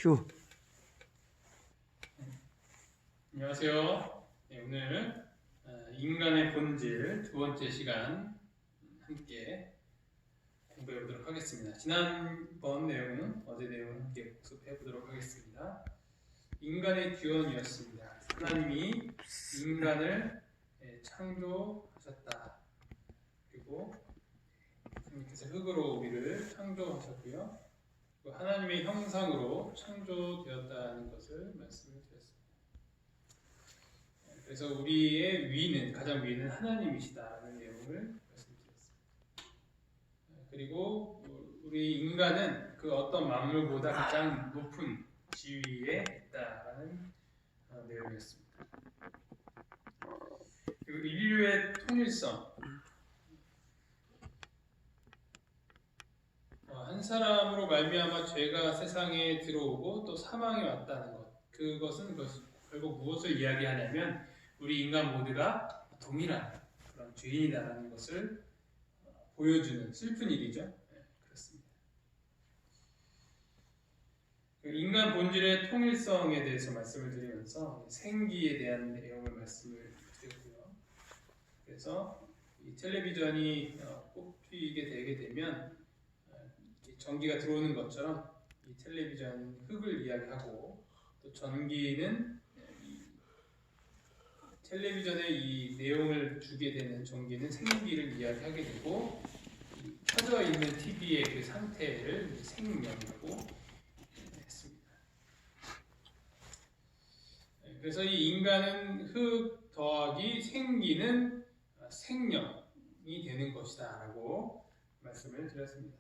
큐. 안녕하세요. 네, 오늘 인간의 본질 두 번째 시간 함께 공부해 보도록 하겠습니다. 지난번 내용, 어제 내용 함께 복습해 보도록 하겠습니다. 인간의 규현이었습니다. 하나님이 인간을 창조하셨다. 그리고 하나님께서 흙으로 우리를 창조하셨고요. 하나님의 형상으로 창조되었다는 것을 말씀을 드렸습니다. 그래서 우리의 위는, 가장 위는 하나님이시다라는 내용을 말씀드렸습니다. 그리고 우리 인간은 그 어떤 만물보다 가장 높은 지위에 있다라는 내용이었습니다. 그리고 인류의 통일성, 한 사람으로 말미암아 죄가 세상에 들어오고 또 사망이 왔다는 것, 그것은 결국 무엇을 이야기하냐면 우리 인간 모두가 동일한 그런 죄인이다라는 것을 보여주는 슬픈 일이죠. 네, 그렇습니다. 인간 본질의 통일성에 대해서 말씀을 드리면서 생기에 대한 내용을 말씀을 드렸고요. 그래서 이 텔레비전이 꼽히게 되게 되면 전기가 들어오는 것처럼 이 텔레비전 흙을 이야기하고 또 전기는 텔레비전에 이 내용을 주게 되는 전기는 생기를 이야기하게 되고 켜져 있는 TV의 그 상태를 생명이라고 했습니다. 그래서 이 인간은 흙 더하기 생기는 생명이 되는 것이다 라고 말씀을 드렸습니다.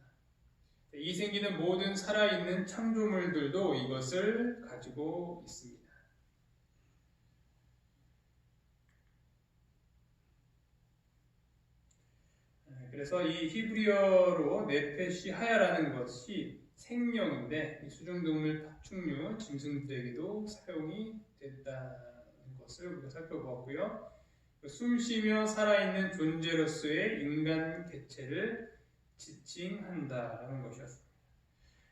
이 생기는 모든 살아있는 창조물들도 이것을 가지고 있습니다. 그래서 이 히브리어로 네페시 하야라는 것이 생명인데 수중동물, 파충류, 짐승들에게도 사용이 됐다는 것을 우리가 살펴보았고요. 숨쉬며 살아있는 존재로서의 인간 개체를 지칭한다라는 것이었습니다.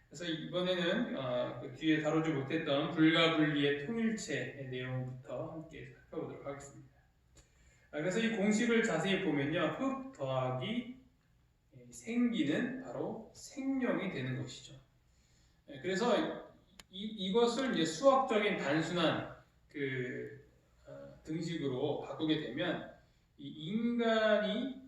그래서 이번에는 그 뒤에 다루지 못했던 불가 분리의 통일체의 내용부터 함께 살펴보도록 하겠습니다. 그래서 이 공식을 자세히 보면요, 흙 더하기 생기는 바로 생명이 되는 것이죠. 그래서 이것을 이제 수학적인 단순한 등식으로 바꾸게 되면 이 인간이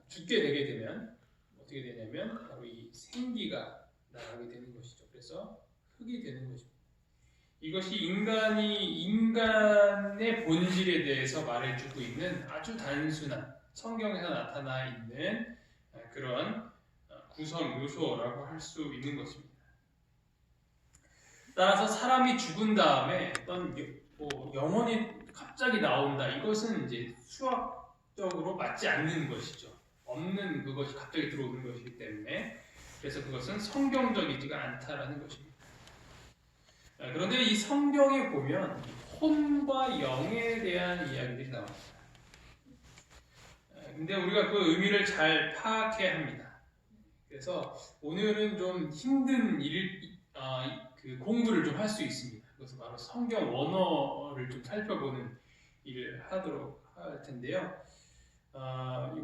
죽게 되게 되면 어떻게 되냐면 바로 이 생기가 나가게 되는 것이죠. 그래서 흙이 되는 것입니다. 이것이 인간의 본질에 대해서 말해주고 있는 아주 단순한 성경에서 나타나 있는 그런 구성 요소라고 할 수 있는 것입니다. 따라서 사람이 죽은 다음에 어떤 영혼이 갑자기 나온다. 이것은 이제 수학적으로 맞지 않는 것이죠. 없는 그것이 갑자기 들어오는 것이기 때문에 그래서 그것은 성경적이지가 않다라는 것입니다. 그런데 이 성경에 보면 혼과 영에 대한 이야기들이 나옵니다. 근데 우리가 그 의미를 잘 파악해야 합니다. 그래서 오늘은 좀 힘든 그 공부를 좀 할 수 있습니다. 그래서 바로 성경 원어를 좀 살펴보는 일을 하도록 할 텐데요.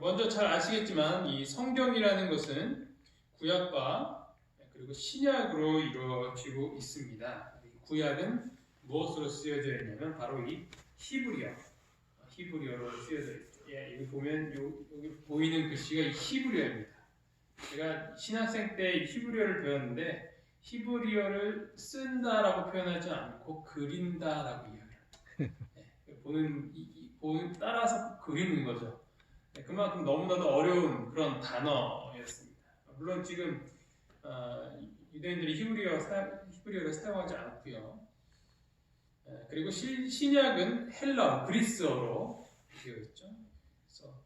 먼저 잘 아시겠지만 이 성경이라는 것은 구약과 그리고 신약으로 이루어지고 있습니다. 구약은 무엇으로 쓰여져 있냐면 바로 이 히브리어로 쓰여져 있죠. 여기 보면 여기 보이는 글씨가 이 히브리어입니다. 제가 신학생 때 히브리어를 배웠는데 히브리어를 쓴다라고 표현하지 않고 그린다라고 이야기합니다. 보는 따라서 그리는 거죠. 그만큼 너무나도 어려운 그런 단어였습니다. 물론 지금 유대인들이 히브리어를 사용하지 않고요. 그리고 신약은 헬라어, 그리스어로 되어 있죠. 그래서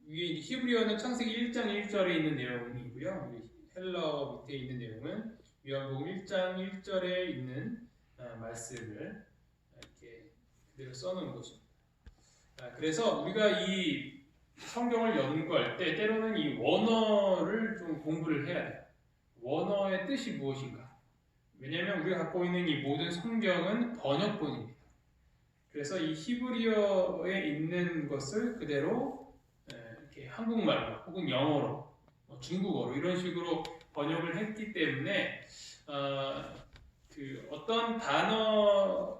위에 히브리어는 창세기 1장 1절에 있는 내용이고요. 헬라어 밑에 있는 내용은 요한복음 1장 1절에 있는 말씀을 이렇게 그대로 써놓은 것입니다. 그래서 우리가 이 성경을 연구할 때 때로는 이 원어를 좀 공부를 해야 돼요. 원어의 뜻이 무엇인가? 왜냐하면 우리가 갖고 있는 이 모든 성경은 번역본입니다. 그래서 이 히브리어에 있는 것을 그대로 이렇게 한국말로 혹은 영어로, 중국어로 이런 식으로 번역을 했기 때문에 그 어떤 단어,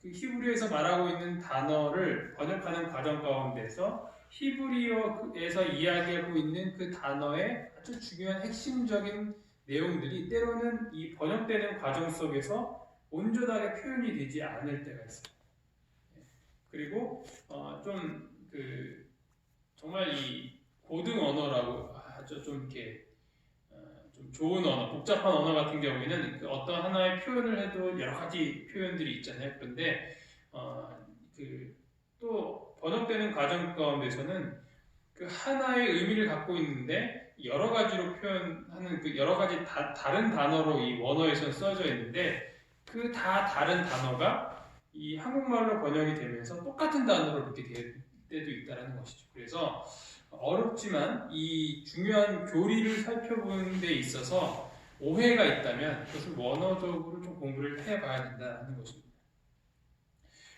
그 히브리어에서 말하고 있는 단어를 번역하는 과정 가운데서 히브리어에서 이야기하고 있는 그 단어의 아주 중요한 핵심적인 내용들이 때로는 이 번역되는 과정 속에서 온전하게 표현이 되지 않을 때가 있어요. 그리고 좀 그 정말 이 고등 언어라고 하죠. 좀 이렇게 좀 좋은 언어, 복잡한 언어 같은 경우에는 그 어떤 하나의 표현을 해도 여러 가지 표현들이 있잖아요. 그런데 그 또 번역되는 과정 가운데서는 그 하나의 의미를 갖고 있는데 여러 가지로 표현하는 그 여러 가지 다른 단어로 이 원어에서 써져 있는데 그 다 다른 단어가 이 한국말로 번역이 되면서 똑같은 단어로 이렇게 될 때도 있다는 것이죠. 그래서 어렵지만 이 중요한 교리를 살펴보는 데 있어서 오해가 있다면 그것을 원어적으로 좀 공부를 해봐야 된다는 것입니다.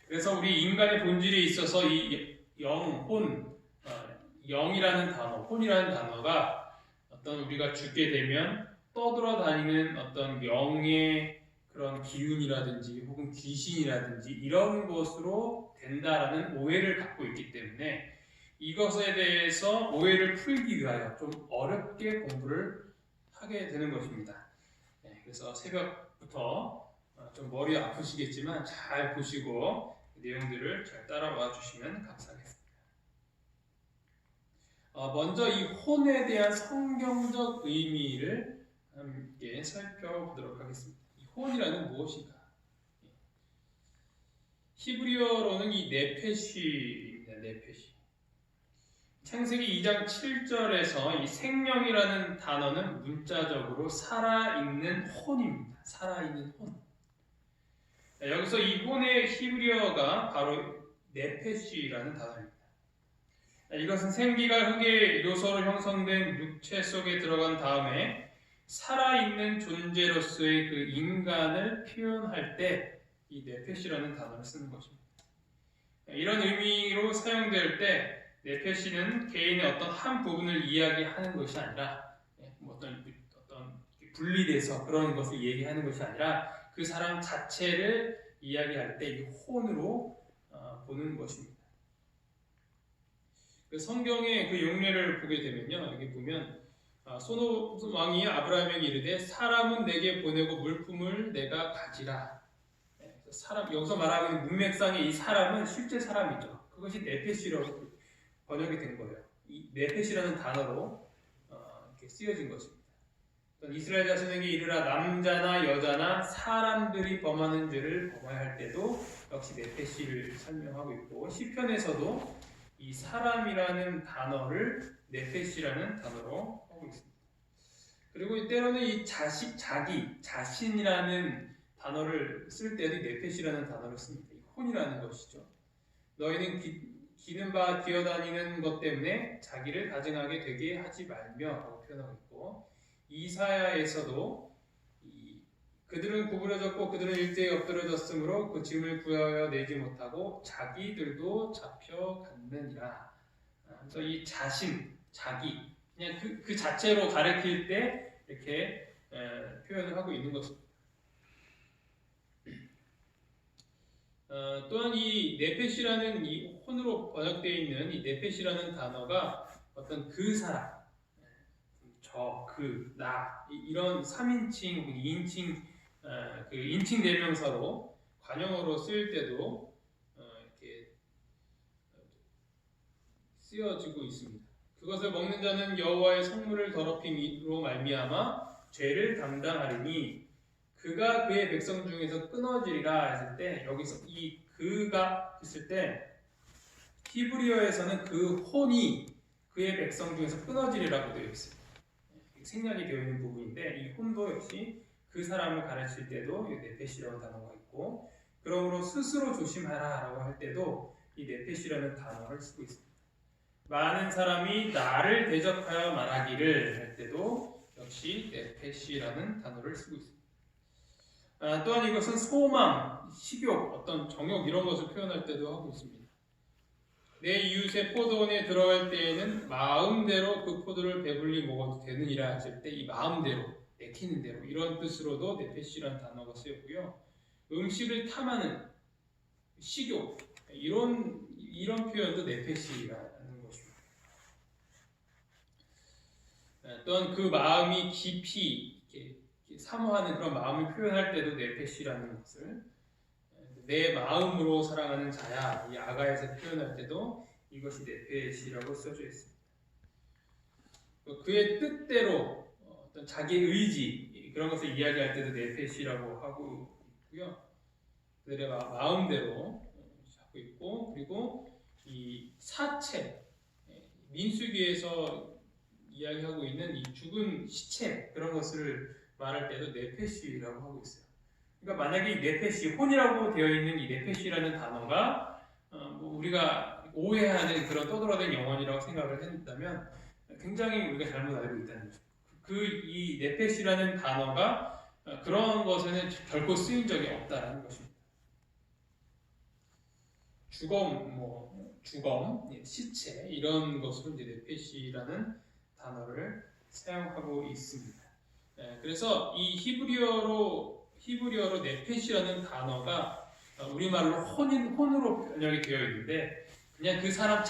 그래서 우리 인간의 본질에 있어서 이 영, 혼, 영이라는 단어, 혼이라는 단어가 어떤 우리가 죽게 되면 떠돌아다니는 어떤 영의 그런 기운이라든지 혹은 귀신이라든지 이런 것으로 된다라는 오해를 갖고 있기 때문에 이것에 대해서 오해를 풀기 위하여 좀 어렵게 공부를 하게 되는 것입니다. 그래서 새벽부터 좀 머리 아프시겠지만 잘 보시고 내용들을 잘 따라와 주시면 감사하겠습니다. 먼저 이 혼에 대한 성경적 의미를 함께 살펴보도록 하겠습니다. 이 혼이라는 무엇인가? 히브리어로는 이 네페시입니다. 네페시. 창세기 2장 7절에서 이 생명이라는 단어는 문자적으로 살아있는 혼입니다. 살아있는 혼. 여기서 이 혼의 히브리어가 바로 네페시라는 단어입니다. 이것은 생기가 흙의 요소로 형성된 육체 속에 들어간 다음에 살아있는 존재로서의 그 인간을 표현할 때 이 네페시라는 단어를 쓰는 것입니다. 이런 의미로 사용될 때 네페시는 개인의 어떤 한 부분을 이야기하는 것이 아니라 어떤 분리돼서 그런 것을 얘기하는 것이 아니라 그 사람 자체를 이야기할 때 이 혼으로 보는 것입니다. 그 성경의 그 용례를 보게 되면요, 여기 보면 소돔 왕이 아브라함에게 이르되 사람은 내게 보내고 물품을 내가 가지라. 사람, 여기서 말하고 있는 문맥상의 이 사람은 실제 사람이죠. 그것이 네페시로 번역이 된 거예요. 이 네페시라는 단어로 이렇게 쓰여진 것입니다. 이스라엘 자손에게 이르라 남자나 여자나 사람들이 범하는 죄를 범하할 때도 역시 네페시를 설명하고 있고 시편에서도 이 사람이라는 단어를 네페시라는 단어로 하고 있습니다. 그리고 때로는 이 자기, 자신이라는 단어를 쓸 때도 네페시라는 단어를 씁니다. 이 혼이라는 것이죠. 너희는 기는 바 기어다니는 것 때문에 자기를 가증하게 되게 하지 말며 라고 표현하고 있고 이사야에서도 그들은 구부러졌고 그들은 일제히 엎드러졌으므로 그 짐을 구하여 내지 못하고 자기들도 잡혀갔느니라. 그래서 이 자신, 자기 그냥 그 자체로 가리킬 때 이렇게 표현을 하고 있는 것입니다. 또한 이 네페시라는 이 혼으로 번역되어 있는 이 네페시라는 단어가 어떤 그 사람, 저, 그, 나 이런 3인칭, 2인칭 그 인칭 대명사로 관용어로 쓰일 때도 이렇게 쓰여지고 있습니다. 그것을 먹는 자는 여호와의 성물을 더럽힘으로 말미암아 죄를 담당하리니 그가 그의 백성 중에서 끊어지리라 했을 때 여기서 이 그가 했을 때 히브리어에서는 그 혼이 그의 백성 중에서 끊어지리라고 되어 있습니다. 생략이 되어 있는 부분인데 이 혼도 역시 그 사람을 가르칠 때도 네페시라는 단어가 있고 그러므로 스스로 조심하라 라고 할 때도 이 네페시라는 단어를 쓰고 있습니다. 많은 사람이 나를 대적하여 말하기를 할 때도 역시 네페시라는 단어를 쓰고 있습니다. 또한 이것은 소망, 식욕, 어떤 정욕 이런 것을 표현할 때도 하고 있습니다. 내 이웃의 포도원에 들어갈 때에는 마음대로 그 포도를 배불리 먹어도 되느니라 하실 때 이 마음대로, 내키는 대로 이런 뜻으로도 네페시라는 단어가 쓰였고요. 음식을 탐하는 식욕 이런 표현도 네페시라는 것입니다. 또한 그 마음이 깊이 이렇게 사모하는 그런 마음을 표현할 때도 네페시라는 것을 내 마음으로 사랑하는 자야 이 아가에서 표현할 때도 이것이 네페시라고 써져 있습니다. 그의 뜻대로 어떤 자기 의지 그런 것을 이야기할 때도 네페시라고 하고 있고요. 그들의 마음대로 하고 있고 그리고 이 사체 민수기에서 이야기하고 있는 이 죽은 시체 그런 것을 말할 때도 네페시라고 하고 있어요. 그러니까 만약에 이 네페시 혼이라고 되어 있는 이 네페시라는 단어가 뭐 우리가 오해하는 그런 떠돌아다니는 영혼이라고 생각을 했다면 굉장히 우리가 잘못 알고 있다는 거죠. 이 네페시라는 단어가 그런 것에는 결코 쓰인 적이 없다라는 것입니다. 주검, 시체 이런 것으로 이제 네페시라는 단어를 사용하고 있습니다. 그래서 이 히브리어로 네페시라는 단어가 우리말로 혼으로 번역이 되어 있는데 그냥 그 사람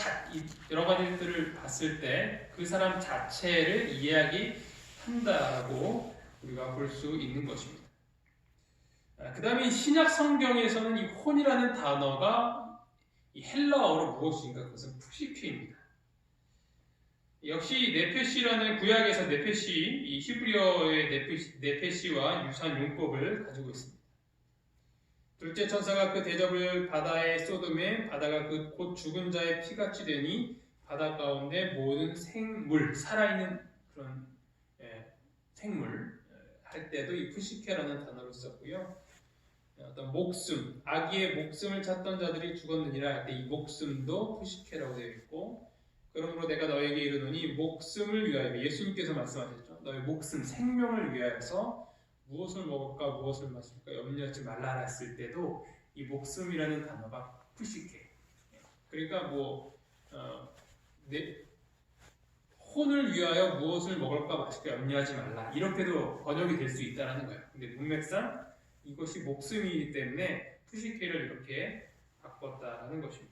여러 가지들을 봤을 때 그 사람 자체를 이야기한다라고 우리가 볼 수 있는 것입니다. 그 다음에 신약 성경에서는 이 혼이라는 단어가 이 헬라어로 무엇인가 그것은 푸시케입니다. 역시 네페시라는 구약에서 이 히브리어의 네페시와 유사한 용법을 가지고 있습니다. 둘째 천사가 그 대접을 바다에 쏟음에 바다가 그 곧 죽은 자의 피같이 되니 바다 가운데 모든 생물 살아있는 그런 생물 할 때도 이 푸시케라는 단어를 썼고요. 어떤 목숨, 아기의 목숨을 찾던 자들이 죽었느니라 할 때 이 목숨도 푸시케라고 되어 있고 그러므로 내가 너에게 이르노니 목숨을 위하여 예수님께서 말씀하셨죠. 너의 목숨, 생명을 위하여서 무엇을 먹을까 무엇을 마실까 염려하지 말라 했을 때도 이 목숨이라는 단어가 푸시케 그러니까 혼을 위하여 무엇을 먹을까 마실까 염려하지 말라 이렇게도 번역이 될 수 있다는 거예요. 근데 문맥상 이것이 목숨이기 때문에 푸시케를 이렇게 바꿨다는 것입니다.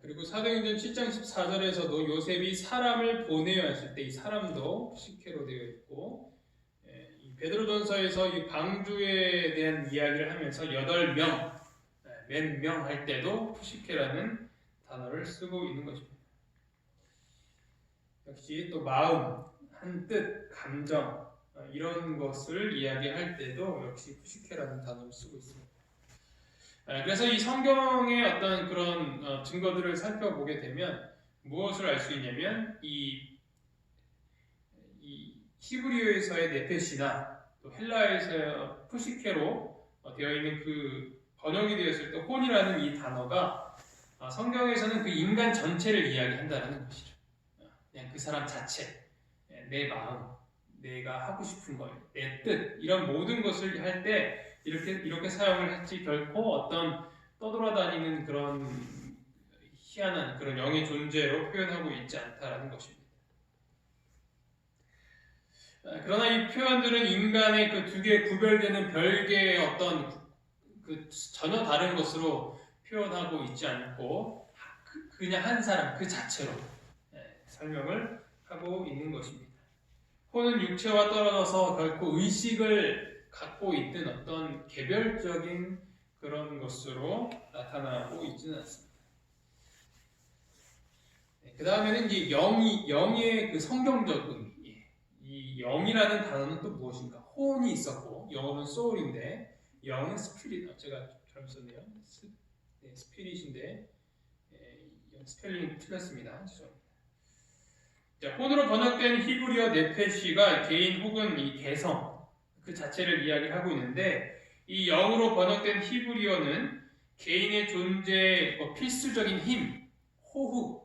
그리고 사도행전 7장 14절에서도 요셉이 사람을 보내야 했을 때 이 사람도 푸시케로 되어 있고 베드로전서에서 이 방주에 대한 이야기를 하면서 8명, 몇 명 할 때도 푸시케라는 단어를 쓰고 있는 것입니다. 역시 또 마음, 한뜻, 감정 이런 것을 이야기할 때도 역시 푸시케라는 단어를 쓰고 있습니다. 그래서 이 성경의 어떤 그런 증거들을 살펴보게 되면 무엇을 알 수 있냐면 이 히브리어에서의 네페시나 또 헬라에서의 푸시케로 되어 있는 그 번역이 되었을 때 혼이라는 이 단어가 성경에서는 그 인간 전체를 이야기한다는 것이죠. 그냥 그 사람 자체, 내 마음, 내가 하고 싶은 것, 내 뜻 이런 모든 것을 할 때 이렇게 사용을 했지 결코 어떤 떠돌아다니는 그런 희한한 그런 영의 존재로 표현하고 있지 않다라는 것입니다. 그러나 이 표현들은 인간의 그 두 개 구별되는 별개의 어떤 그 전혀 다른 것으로 표현하고 있지 않고 그냥 한 사람 그 자체로 설명을 하고 있는 것입니다. 혼은 육체와 떨어져서 결코 의식을 갖고 있는 어떤 개별적인 그런 것으로 나타나고 있지는 않습니다. 그 다음에는 이제 영의 그 성경적 의미. 이 영이라는 단어는 또 무엇인가? 혼이 있었고 영어는 soul인데 영은 스피릿. 제가 잘못 썼네요. 스피릿인데 스펠링 틀렸습니다. 죄송합니다. 자, 혼으로 번역된 히브리어 네페시가 개인 혹은 이 개성 그 자체를 이야기하고 있는데 이 영으로 번역된 히브리어는 개인의 존재의 필수적인 힘, 호흡,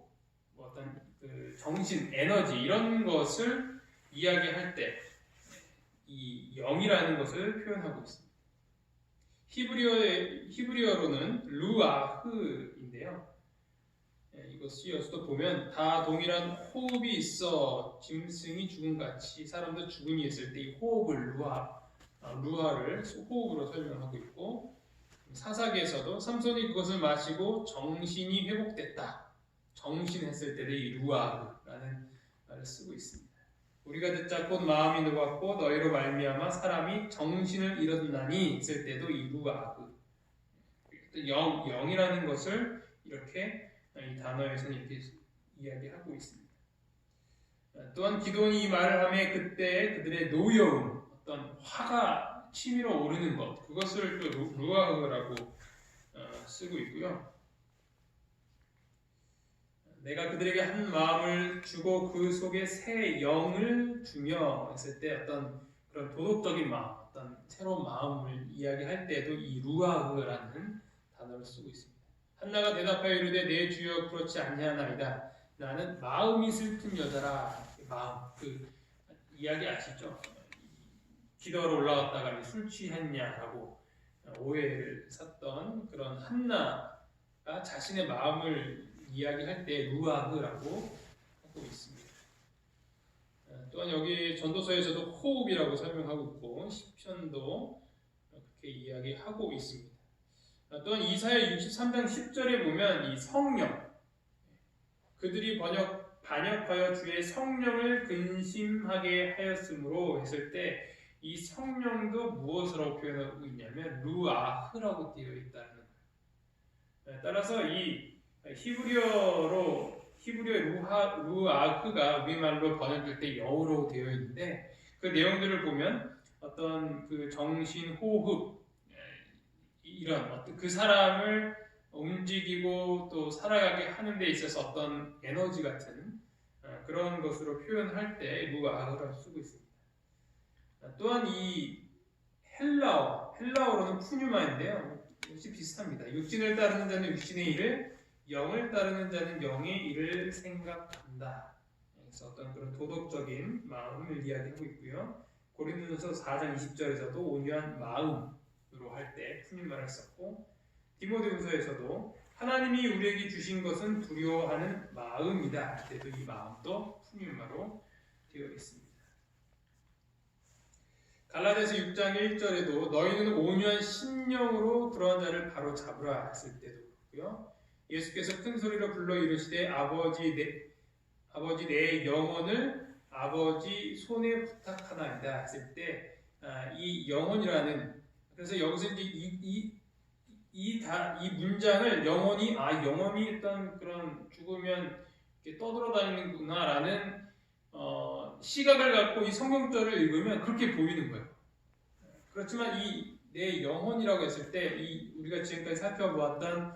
어떤 그 정신, 에너지 이런 것을 이야기할 때 이 영이라는 것을 표현하고 있습니다. 히브리어로는 루아흐인데요. 이것이 여기서도 보면 다 동일한 호흡이 있어 짐승이 죽음같이 사람도 죽음이 있을 때 이 호흡을 루아를 호흡으로 설명하고 있고, 사사기에서도 삼손이 그것을 마시고 정신이 회복됐다, 정신했을 때도 이 루아흐라는 말을 쓰고 있습니다. 우리가 듣자 곧 마음이 녹았고 너희로 말미암아 사람이 정신을 잃었나니 있을 때도 이 루아흐, 영이라는 것을 이렇게 이 단어에서는 이렇게 이야기하고 있습니다. 또한 기도원이 이 말을 하며 그때 그들의 노여움, 어떤 화가 치밀어 오르는 것, 그것을 또 루아흐라고 쓰고 있고요. 내가 그들에게 한 마음을 주고 그 속에 새 영을 주며 했을 때 어떤 그런 도덕적인 마음, 어떤 새로운 마음을 이야기할 때도 이 루아흐라는 단어를 쓰고 있습니다. 한나가 대답하여 이르되 내 주여 그렇지 아니하나이다. 나는 마음이 슬픈 여자라. 마음, 그 이야기 아시죠? 기도하러 올라갔다가 술 취했냐라고 오해를 샀던 그런 한나가 자신의 마음을 이야기할 때 루아흐라고 하고 있습니다. 또한 여기 전도서에서도 호흡이라고 설명하고 있고 시편도 그렇게 이야기하고 있습니다. 또한 이사야 63장 10절에 보면 이 성령, 그들이 반역하여 주의 성령을 근심하게 하였으므로 했을 때 이 성령도 무엇으로 표현하고 있냐면 루아흐라고 되어 있다는 거예요. 따라서 이 히브리어 루아흐가 우리말로 번역될 때 영어로 되어 있는데, 그 내용들을 보면 어떤 그 정신, 호흡, 이런 어떤 그 사람을 움직이고 또 살아가게 하는 데 있어서 어떤 에너지 같은 그런 것으로 표현할 때 루아흐라고 쓰고 있습니다. 또한 이 헬라어로는 푸뉴마인데요. 역시 비슷합니다. 육신을 따르는 자는 육신의 일을, 영을 따르는 자는 영의 일을 생각한다. 그래서 어떤 그런 도덕적인 마음을 이야기하고 있고요. 고린도전서 4장 20절에서도 온유한 마음으로 할 때 푸뉴마를 썼고, 디모데후서에서도 하나님이 우리에게 주신 것은 두려워하는 마음이다. 그때도 이 마음도 푸뉴마로 되어 있습니다. 갈라디아서 6장 1절에도 너희는 온유한 심령으로 그러한 자를 바로 잡으라 했을 때도 그렇고요. 예수께서 큰 소리로 불러 이르시되 아버지 내 영혼을 아버지 손에 부탁하나이다 했을 때 이 영혼이라는, 그래서 여기서 이제 이 문장을 영혼이 어떤 그런 죽으면 이렇게 떠돌아다니는구나라는 시각을 갖고 이 성경절을 읽으면 그렇게 보이는 거예요. 그렇지만 이 내 영혼이라고 했을 때 우리가 지금까지 살펴보았던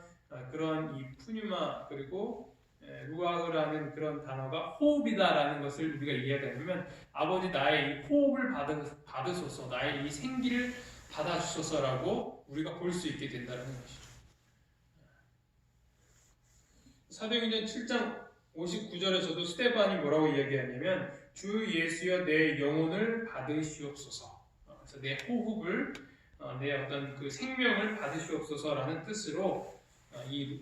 그런 이 푸뉴마 그리고 루아흐라는 그런 단어가 호흡이다라는 것을 우리가 이해하려면 아버지 나의 이 호흡을 받으소서, 나의 이 생기를 받아주소서라고 우리가 볼 수 있게 된다는 것이죠. 사도행전 7장 59절에서도 스데반이 뭐라고 이야기하냐면 주 예수여 내 영혼을 받으시옵소서. 그래서 내 호흡을, 내 어떤 그 생명을 받으시옵소서라는 뜻으로 이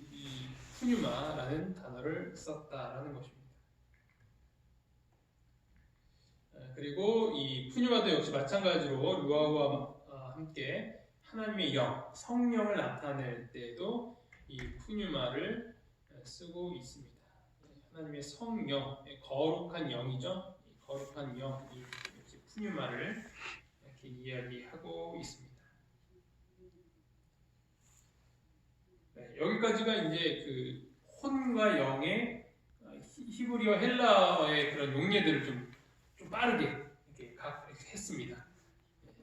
푸뉴마라는 단어를 썼다라는 것입니다. 그리고 이 푸뉴마도 역시 마찬가지로 루아흐와 함께 하나님의 영, 성령을 나타낼 때에도 이 푸뉴마를 쓰고 있습니다. 하나님의 성령, 거룩한 영이죠. 거룩한 영, 이렇게 푸뉴마를 이렇게 이야기하고 있습니다. 네, 여기까지가 이제 그 혼과 영의 히브리어 헬라어의 그런 용례들을 좀 빠르게 이렇게 했습니다.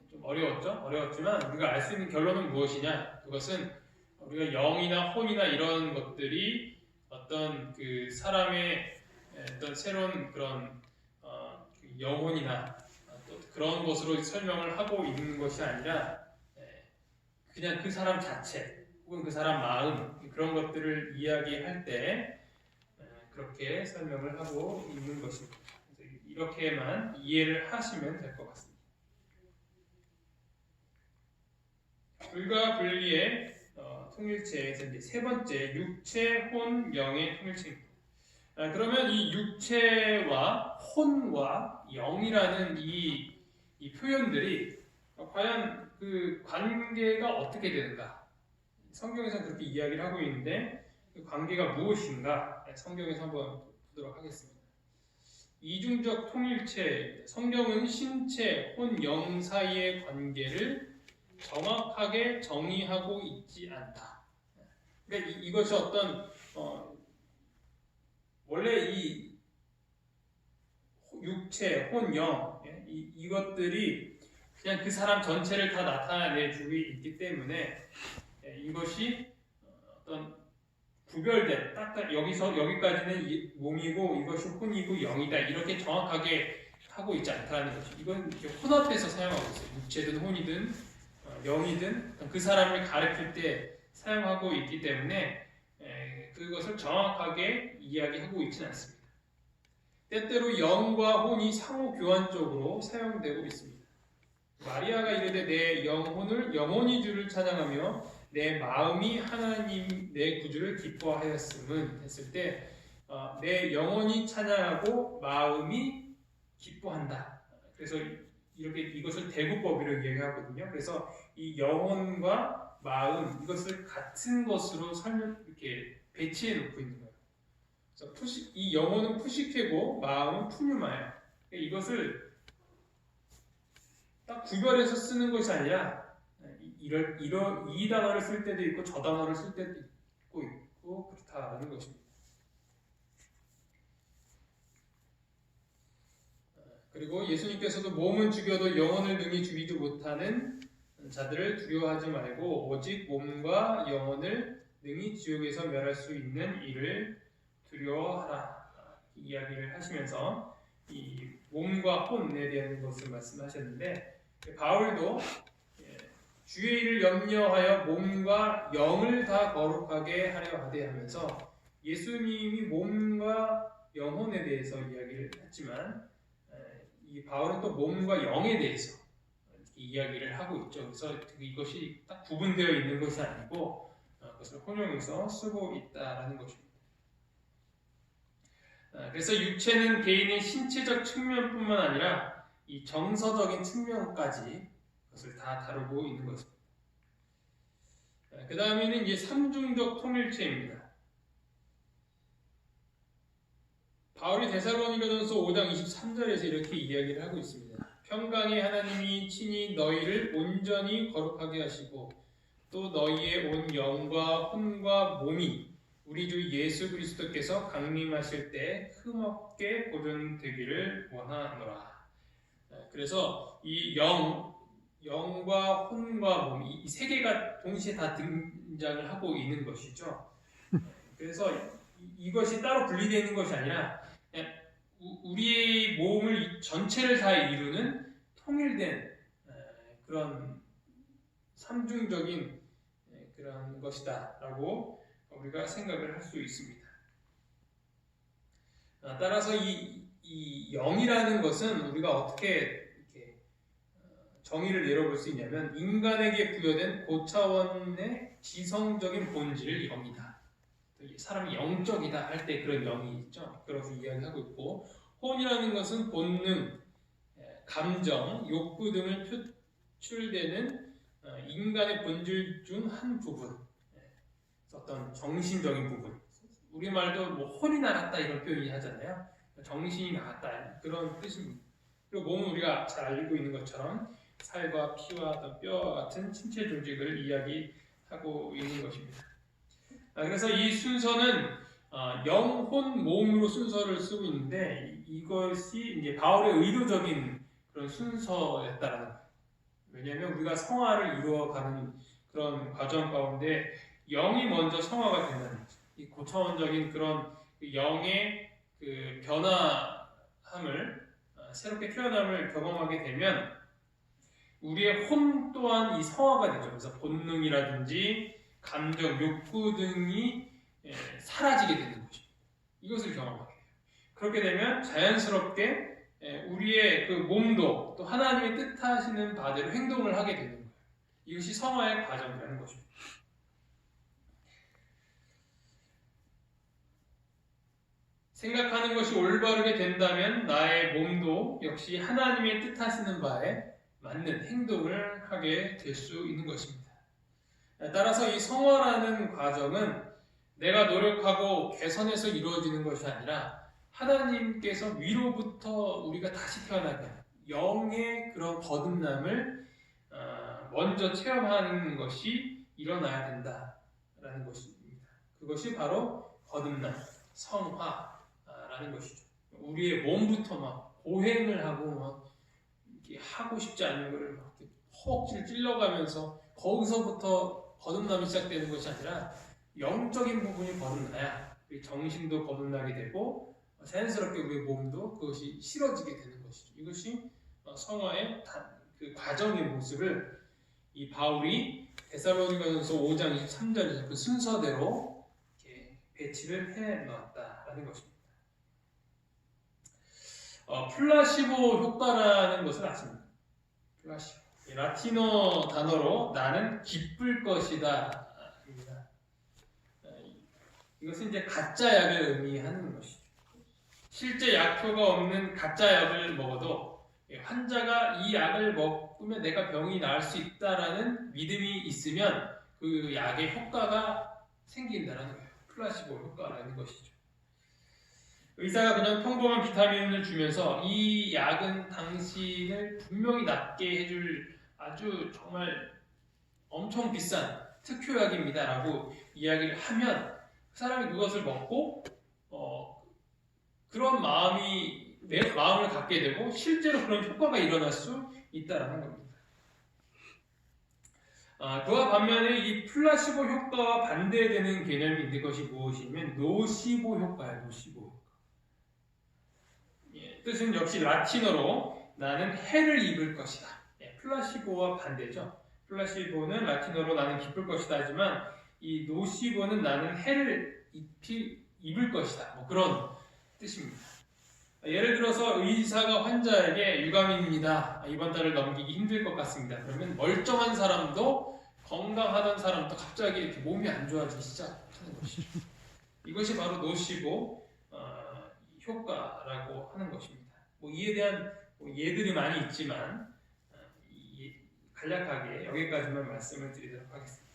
좀 어려웠지만 우리가 알 수 있는 결론은 무엇이냐? 그것은 우리가 영이나 혼이나 이런 것들이 어떤 그 사람의 어떤 새로운 그런 영혼이나 또 그런 것으로 설명을 하고 있는 것이 아니라 그냥 그 사람 자체 혹은 그 사람 마음, 그런 것들을 이야기할 때 그렇게 설명을 하고 있는 것입니다. 그래서 이렇게만 이해를 하시면 될 것 같습니다. 불과 분리의 통일체에서 이제 세 번째 육체, 혼, 영의 통일체입니다. 그러면 이 육체와 혼과 영이라는 이 표현들이 과연 그 관계가 어떻게 되는가? 성경에서는 그렇게 이야기를 하고 있는데 그 관계가 무엇인가? 성경에서 한번 보도록 하겠습니다. 이중적 통일체, 성경은 신체, 혼, 영 사이의 관계를 정확하게 정의하고 있지 않다. 그러니까 이것이 어떤 원래 이 육체, 혼, 영 이것들이 그냥 그 사람 전체를 다 나타내주고 있기 때문에 이것이 어떤 구별된 딱 여기서 여기까지는 몸이고 이것이 혼이고 영이다 이렇게 정확하게 하고 있지 않다는 거죠. 이건 이렇게 혼합해서 사용하고 있어요. 육체든 혼이든 영이든 그 사람을 가르칠 때 사용하고 있기 때문에 그것을 정확하게 이야기하고 있지는 않습니다. 때때로 영과 혼이 상호 교환적으로 사용되고 있습니다. 마리아가 이르되 내 영혼을 영원히 주를 찬양하며 내 마음이 하나님 내 구주를 기뻐하였음은 했을 때 내 영혼이 찬양하고 마음이 기뻐한다. 그래서 이렇게 이것을 대구법이라고 얘기하거든요. 그래서 이 영혼과 마음 이것을 같은 것으로 이렇게 배치해 놓고 있는 거예요. 그래서 이 영혼은 푸시케고 마음은 푸뉴마예요. 이것을 딱 구별해서 쓰는 것이 아니라 이 단어를 쓸 때도 있고 저 단어를 쓸 때도 있고 그렇다는 것입니다. 그리고 예수님께서도 몸은 죽여도 영혼을 능히 죽이지 못하는 자들을 두려워하지 말고 오직 몸과 영혼을 능히 지옥에서 멸할 수 있는 이를 두려워하라 이야기를 하시면서 이 몸과 혼에 대한 것을 말씀하셨는데 바울도 주의 일을 염려하여 몸과 영을 다 거룩하게 하려 하되 하면서 예수님이 몸과 영혼에 대해서 이야기를 했지만 이 바울은 또 몸과 영에 대해서 이야기를 하고 있죠. 그래서 이것이 딱 구분되어 있는 것이 아니고 그것을 혼용해서 쓰고 있다라는 것입니다. 그래서 육체는 개인의 신체적 측면뿐만 아니라 이 정서적인 측면까지 그것을 다 다루고 있는 것입니다. 그 다음에는 이제 삼중적 통일체입니다. 바울이 데살로니가전서 5장 23절에서 이렇게 이야기를 하고 있습니다. 평강의 하나님이 친히 너희를 온전히 거룩하게 하시고 또 너희의 온 영과 혼과 몸이 우리 주 예수 그리스도께서 강림하실 때 흠없게 보존되기를 원하노라. 그래서 이 영과 혼과 몸 이 세 개가 동시에 다 등장을 하고 있는 것이죠. 그래서 이것이 따로 분리되어 있는 것이 아니라 우리의 몸을 전체를 다 이루는 통일된 그런 삼중적인 그런 것이다라고 우리가 생각을 할 수 있습니다. 따라서 이 영이라는 것은 우리가 어떻게 이렇게 정의를 내려볼 수 있냐면 인간에게 부여된 고차원의 지성적인 본질을 영이다. 사람이 영적이다 할 때 그런 영이 있죠. 그렇게 이야기하고 있고 혼이라는 것은 본능, 감정, 욕구 등을 표출되는 인간의 본질 중 한 부분, 어떤 정신적인 부분. 우리말도 뭐 혼이 나갔다 이런 표현이 하잖아요. 정신이 나갔다 그런 뜻입니다. 그리고 몸은 우리가 잘 알고 있는 것처럼 살과 피와 어떤 뼈와 같은 신체 조직을 이야기하고 있는 것입니다. 그래서 이 순서는 영, 혼, 몸으로 순서를 쓰고 있는데 이것이 이제 바울의 의도적인 그런 순서였다라는 거예요. 왜냐하면 우리가 성화를 이루어가는 그런 과정 가운데 영이 먼저 성화가 된다는 거죠. 이 고차원적인 그런 영의 그 변화함을 새롭게 태어남을 경험하게 되면 우리의 혼 또한 이 성화가 되죠. 그래서 본능이라든지 감정, 욕구 등이 사라지게 되는 것입니다. 이것을 경험하게 돼요. 그렇게 되면 자연스럽게 우리의 그 몸도 또 하나님의 뜻하시는 바대로 행동을 하게 되는 거예요. 이것이 성화의 과정이라는 것입니다. 생각하는 것이 올바르게 된다면 나의 몸도 역시 하나님의 뜻하시는 바에 맞는 행동을 하게 될 수 있는 것입니다. 따라서 이 성화라는 과정은 내가 노력하고 개선해서 이루어지는 것이 아니라 하나님께서 위로부터 우리가 다시 태어나게 하는 영의 그런 거듭남을 먼저 체험하는 것이 일어나야 된다라는 것입니다. 그것이 바로 거듭남, 성화라는 것이죠. 우리의 몸부터 막 고행을 하고 막 이렇게 하고 싶지 않은 것을 막 허벅지를 찔러가면서 거기서부터 거듭남이 시작되는 것이 아니라 영적인 부분이 거듭나야 우리 정신도 거듭나게 되고 자연스럽게 우리 몸도 그것이 실어지게 되는 것이죠. 이것이 성화의 그 과정의 모습을 이 바울이 데살로니가전서 5장 23절에서 그 순서대로 이렇게 배치를 해 놓았다라는 것입니다. 플라시보 효과라는 것을 아십니까? 플라시보. 라틴어 단어로 나는 기쁠 것이다 입니다. 이것은 이제 가짜 약을 의미하는 것이죠. 실제 약효가 없는 가짜 약을 먹어도 환자가 이 약을 먹으면 내가 병이 나을 수 있다라는 믿음이 있으면 그 약의 효과가 생긴다는 거예요. 플라시보 효과라는 것이죠. 의사가 그냥 평범한 비타민을 주면서 이 약은 당신을 분명히 낫게 해줄 아주 정말 엄청 비싼 특효약입니다 라고 이야기를 하면 그 사람이 그것을 먹고 그런 내 마음을 갖게 되고 실제로 그런 효과가 일어날 수 있다는 겁니다. 그와 반면에 이 플라시보 효과와 반대되는 개념이 있는 것이 무엇이냐면 노시보 효과예요. 노시보 효과. 뜻은 역시 라틴어로 나는 해를 입을 것이다. 플라시보와 반대죠. 플라시보는 라틴어로 나는 기쁠 것이다 하지만 이 노시보는 나는 해를 입을 것이다. 뭐 그런 뜻입니다. 예를 들어서 의사가 환자에게 유감입니다. 이번 달을 넘기기 힘들 것 같습니다. 그러면 멀쩡한 사람도 건강하던 사람도 갑자기 이렇게 몸이 안 좋아지기 시작하는 것이죠. 이것이 바로 노시보 효과라고 하는 것입니다. 이에 대한 예들이 많이 있지만 간략하게 여기까지만 말씀을 드리도록 하겠습니다.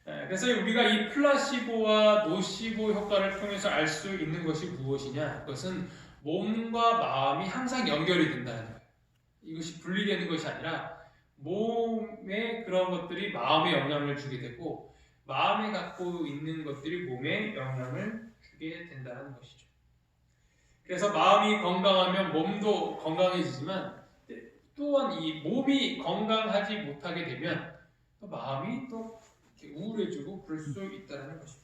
그래서 우리가 이 플라시보와 노시보 효과를 통해서 알 수 있는 것이 무엇이냐? 그것은 몸과 마음이 항상 연결이 된다는 거예요. 이것이 분리되는 것이 아니라 몸에 그런 것들이 마음에 영향을 주게 되고 마음에 갖고 있는 것들이 몸에 영향을 주게 된다는 것이죠. 그래서 마음이 건강하면 몸도 건강해지지만 또한 이 몸이 건강하지 못하게 되면 또 마음이 또 이렇게 우울해지고 그럴 수 있다는 것입니다.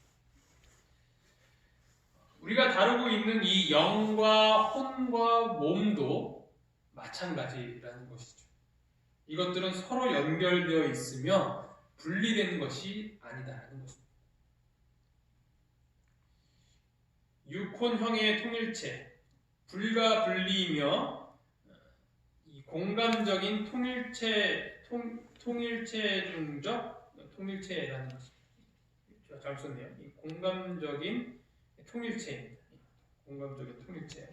우리가 다루고 있는 이 영과 혼과 몸도 마찬가지라는 것이죠. 이것들은 서로 연결되어 있으며 분리되는 것이 아니다라는 것입니다. 육혼형의 통일체, 불과 분리이며 이 공감적인 통일체라는 것입니다. 제가 잘못 썼네요. 이 공감적인 통일체입니다. 공감적인 통일체.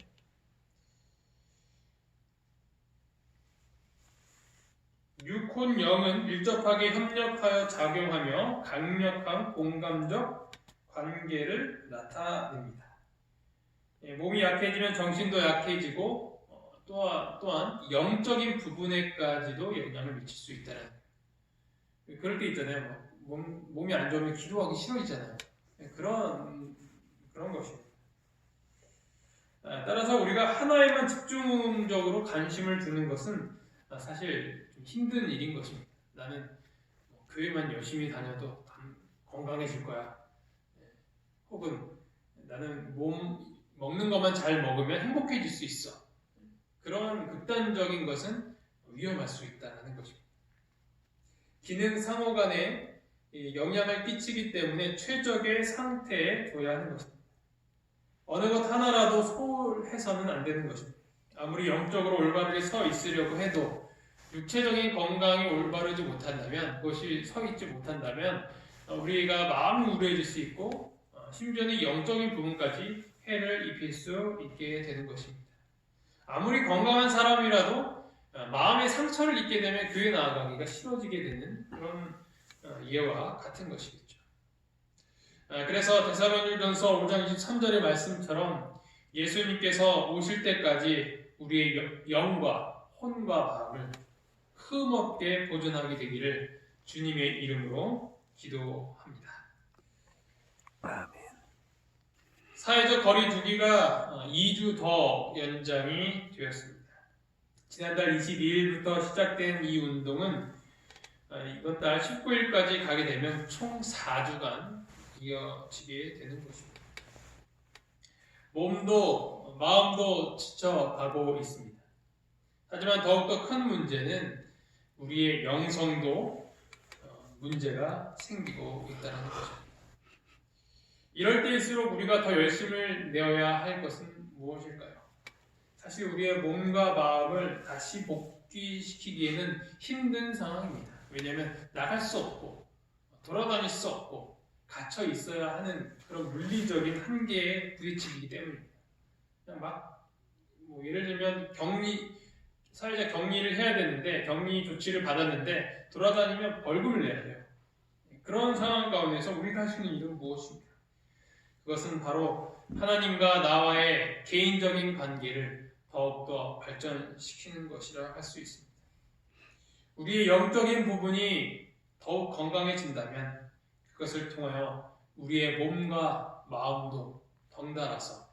육혼 영은 밀접하게 협력하여 작용하며 강력한 공감적 관계를 나타냅니다. 몸이 약해지면 정신도 약해지고 또한 영적인 부분에까지도 영향을 미칠 수 있다는 거예요. 그럴 때 있잖아요. 몸이 안 좋으면 기도하기 싫어지잖아요. 그런 것입니다. 따라서 우리가 하나에만 집중적으로 관심을 두는 것은 사실 좀 힘든 일인 것입니다. 나는 교회만 열심히 다녀도 건강해질 거야. 혹은 나는 먹는 것만 잘 먹으면 행복해질 수 있어. 그런 극단적인 것은 위험할 수 있다는 것입니다. 기능 상호 간에 영향을 끼치기 때문에 최적의 상태에 둬야 하는 것입니다. 어느 것 하나라도 소홀해서는 안 되는 것입니다. 아무리 영적으로 올바르게 서 있으려고 해도 육체적인 건강이 올바르지 못한다면, 그것이 서 있지 못한다면 우리가 마음이 우울해질 수 있고 심지어는 영적인 부분까지 해를 입힐 수 있게 되는 것입니다. 아무리 건강한 사람이라도 마음의 상처를 입게 되면 교회 나아가기가 싫어지게 되는 그런 예와 같은 것이겠죠. 그래서 데살로니가전서 5장 23절의 말씀처럼 예수님께서 오실 때까지 우리의 영과 혼과 마음을 흠없게 보존하게 되기를 주님의 이름으로 기도합니다. 아멘. 사회적 거리 두기가 2주 더 연장이 되었습니다. 지난달 22일부터 시작된 이 운동은 이번 달 19일까지 가게 되면 총 4주간 이어지게 되는 것입니다. 몸도 마음도 지쳐가고 있습니다. 하지만 더욱더 큰 문제는 우리의 영성도 문제가 생기고 있다는 것입니다. 이럴 때일수록 우리가 더 열심을 내어야 할 것은 무엇일까요? 사실 우리의 몸과 마음을 다시 복귀시키기에는 힘든 상황입니다. 왜냐하면 나갈 수 없고 돌아다닐 수 없고 갇혀 있어야 하는 그런 물리적인 한계에 부딪히기 때문입니다. 그냥 예를 들면 사회적 격리를 해야 되는데 격리 조치를 받았는데 돌아다니면 벌금을 내야 돼요. 그런 상황 가운데서 우리가 할 수 있는 일은 무엇입니까? 그것은 바로 하나님과 나와의 개인적인 관계를 더욱더 발전시키는 것이라 할 수 있습니다. 우리의 영적인 부분이 더욱 건강해진다면 그것을 통하여 우리의 몸과 마음도 덩달아서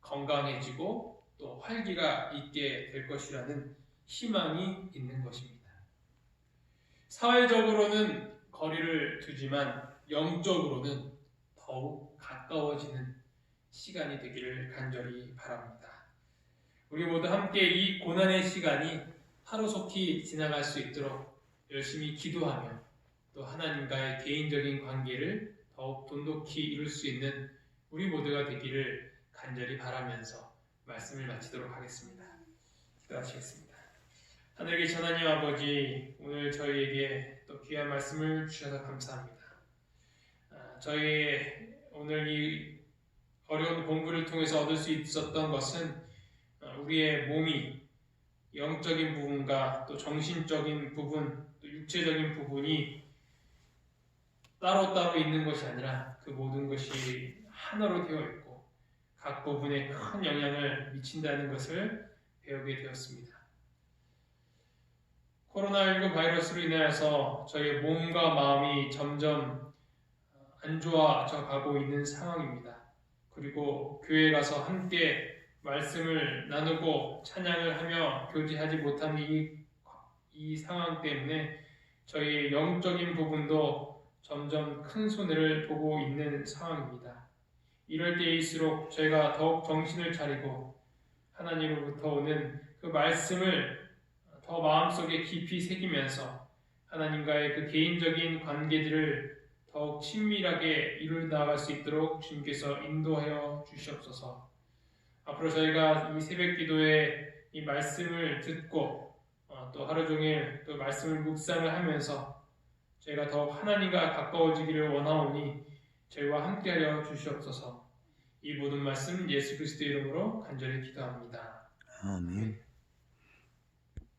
건강해지고 또 활기가 있게 될 것이라는 희망이 있는 것입니다. 사회적으로는 거리를 두지만 영적으로는 더욱 가까워지는 시간이 되기를 간절히 바랍니다. 우리 모두 함께 이 고난의 시간이 하루속히 지나갈 수 있도록 열심히 기도하며 또 하나님과의 개인적인 관계를 더욱 돈독히 이룰 수 있는 우리 모두가 되기를 간절히 바라면서 말씀을 마치도록 하겠습니다. 기도하시겠습니다. 하늘에 계신 하나님 아버지, 오늘 저희에게 또 귀한 말씀을 주셔서 감사합니다. 저희 오늘 이 어려운 공부를 통해서 얻을 수 있었던 것은 우리의 몸이 영적인 부분과 또 정신적인 부분, 또 육체적인 부분이 따로따로 있는 것이 아니라 그 모든 것이 하나로 되어 있고 각 부분에 큰 영향을 미친다는 것을 배우게 되었습니다. 코로나19 바이러스로 인하여서 저희의 몸과 마음이 점점 안 좋아져 가고 있는 상황입니다. 그리고 교회에 가서 함께 말씀을 나누고 찬양을 하며 교제하지 못하는 이 상황 때문에 저희의 영적인 부분도 점점 큰 손해를 보고 있는 상황입니다. 이럴 때일수록 저희가 더욱 정신을 차리고 하나님으로부터 오는 그 말씀을 더 마음속에 깊이 새기면서 하나님과의 그 개인적인 관계들을 더욱 친밀하게 이룰 나아갈 수 있도록 주님께서 인도하여 주시옵소서. 앞으로 저희가 이 새벽 기도에 이 말씀을 듣고 또 하루 종일 또 말씀을 묵상을 하면서 저희가 더욱 하나님과 가까워지기를 원하오니 저희와 함께하여 주시옵소서. 이 모든 말씀 예수 그리스도의 이름으로 간절히 기도합니다. 아멘.